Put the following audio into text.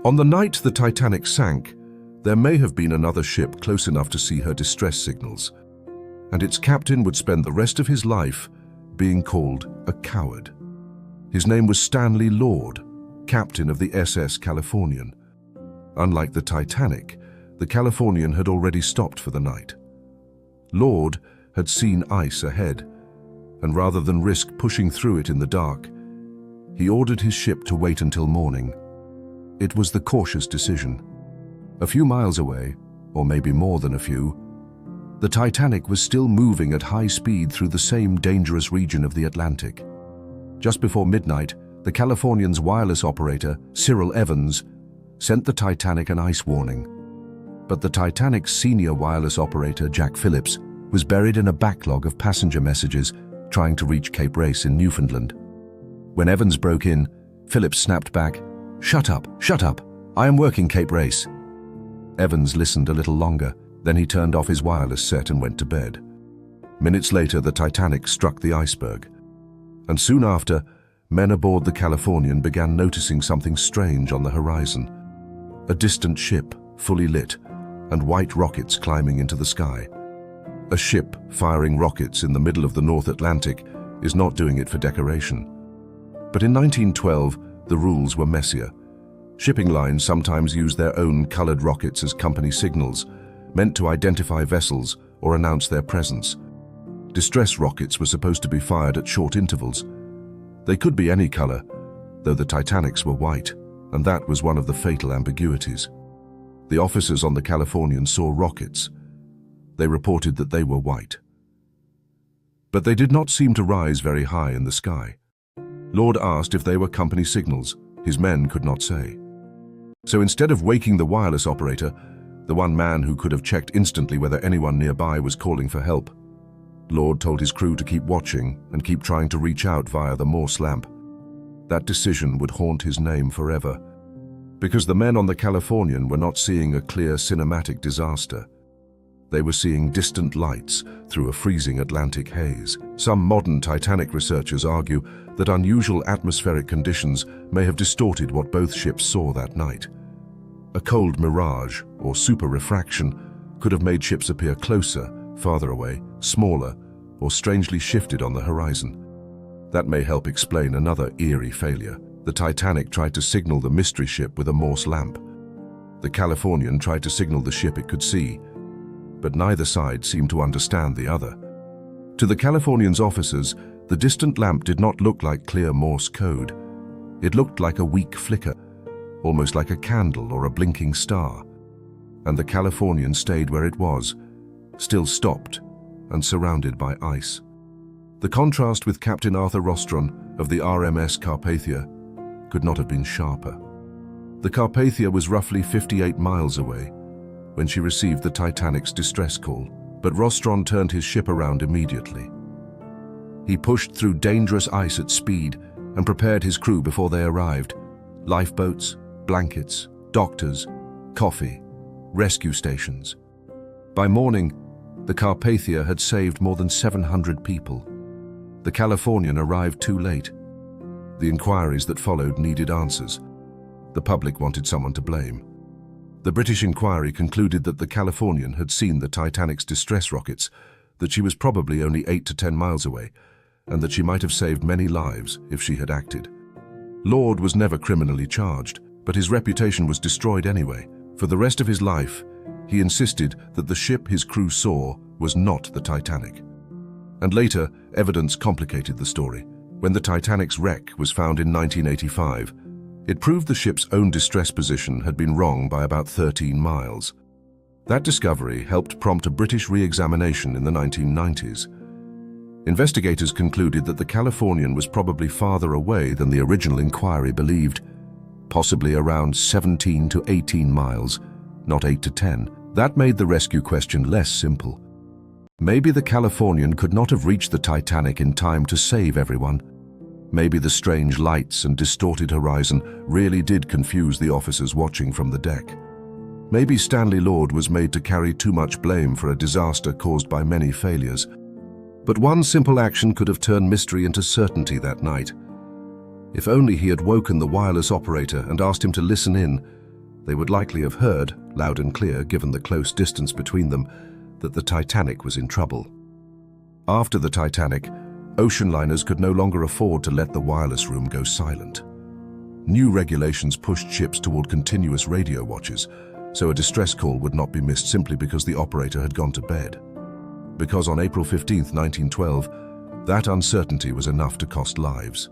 On the night the Titanic sank, there may have been another ship close enough to see her distress signals, and its captain would spend the rest of his life being called a coward. His name was Stanley Lord, captain of the SS Californian. Unlike the Titanic, the Californian had already stopped for the night. Lord had seen ice ahead, and rather than risk pushing through it in the dark, he ordered his ship to wait until morning. It was the cautious decision. A few miles away, or maybe more than a few, the Titanic was still moving at high speed through the same dangerous region of the Atlantic. Just before midnight, the Californian's wireless operator, Cyril Evans, sent the Titanic an ice warning. But the Titanic's senior wireless operator, Jack Phillips, was buried in a backlog of passenger messages trying to reach Cape Race in Newfoundland. When Evans broke in, Phillips snapped back, shut up, I am working Cape Race." Evans listened a little longer, then he turned off his wireless set and went to bed. Minutes later, the Titanic struck the iceberg. And soon after, men aboard the Californian began noticing something strange on the horizon. A distant ship, fully lit, and white rockets climbing into the sky. A ship firing rockets in the middle of the North Atlantic is not doing it for decoration. But in 1912, the rules were messier. Shipping lines sometimes used their own colored rockets as company signals, meant to identify vessels or announce their presence. Distress rockets were supposed to be fired at short intervals. They could be any color, though the Titanics were white, and that was one of the fatal ambiguities. The officers on the Californian saw rockets. They reported that they were white. But they did not seem to rise very high in the sky. Lord asked if they were company signals. His men could not say. So instead of waking the wireless operator, the one man who could have checked instantly whether anyone nearby was calling for help, Lord told his crew to keep watching and keep trying to reach out via the Morse lamp. That decision would haunt his name forever, because the men on the Californian were not seeing a clear cinematic disaster. They were seeing distant lights through a freezing Atlantic haze. Some modern Titanic researchers argue that unusual atmospheric conditions may have distorted what both ships saw that night. A cold mirage or super refraction could have made ships appear closer, farther away, smaller, or strangely shifted on the horizon. That may help explain another eerie failure. The Titanic tried to signal the mystery ship with a Morse lamp. The Californian tried to signal the ship it could see, but neither side seemed to understand the other. To the Californian's officers, the distant lamp did not look like clear Morse code. It looked like a weak flicker, almost like a candle or a blinking star. And the Californian stayed where it was, still stopped and surrounded by ice. The contrast with Captain Arthur Rostron of the RMS Carpathia could not have been sharper. The Carpathia was roughly 58 miles away when she received the Titanic's distress call, but Rostron turned his ship around immediately. He pushed through dangerous ice at speed and prepared his crew before they arrived. Lifeboats, blankets, doctors, coffee, rescue stations. By morning, the Carpathia had saved more than 700 people. The Californian arrived too late. The inquiries that followed needed answers. The public wanted someone to blame. The British inquiry concluded that the Californian had seen the Titanic's distress rockets, that she was probably only 8 to 10 miles away, and that she might have saved many lives if she had acted. Lord was never criminally charged, but his reputation was destroyed anyway. For the rest of his life, he insisted that the ship his crew saw was not the Titanic. And later, evidence complicated the story. When the Titanic's wreck was found in 1985, it proved the ship's own distress position had been wrong by about 13 miles. That discovery helped prompt a British re-examination in the 1990s. Investigators concluded that the Californian was probably farther away than the original inquiry believed, possibly around 17 to 18 miles, not 8 to 10. That made the rescue question less simple. Maybe the Californian could not have reached the Titanic in time to save everyone. Maybe the strange lights and distorted horizon really did confuse the officers watching from the deck. Maybe Stanley Lord was made to carry too much blame for a disaster caused by many failures. But one simple action could have turned mystery into certainty that night. If only he had woken the wireless operator and asked him to listen in, They would likely have heard, loud and clear given the close distance between them, that the Titanic was in trouble. After the Titanic, ocean liners could no longer afford to let the wireless room go silent. New regulations pushed ships toward continuous radio watches, so a distress call would not be missed simply because the operator had gone to bed. Because on April 15, 1912, that uncertainty was enough to cost lives.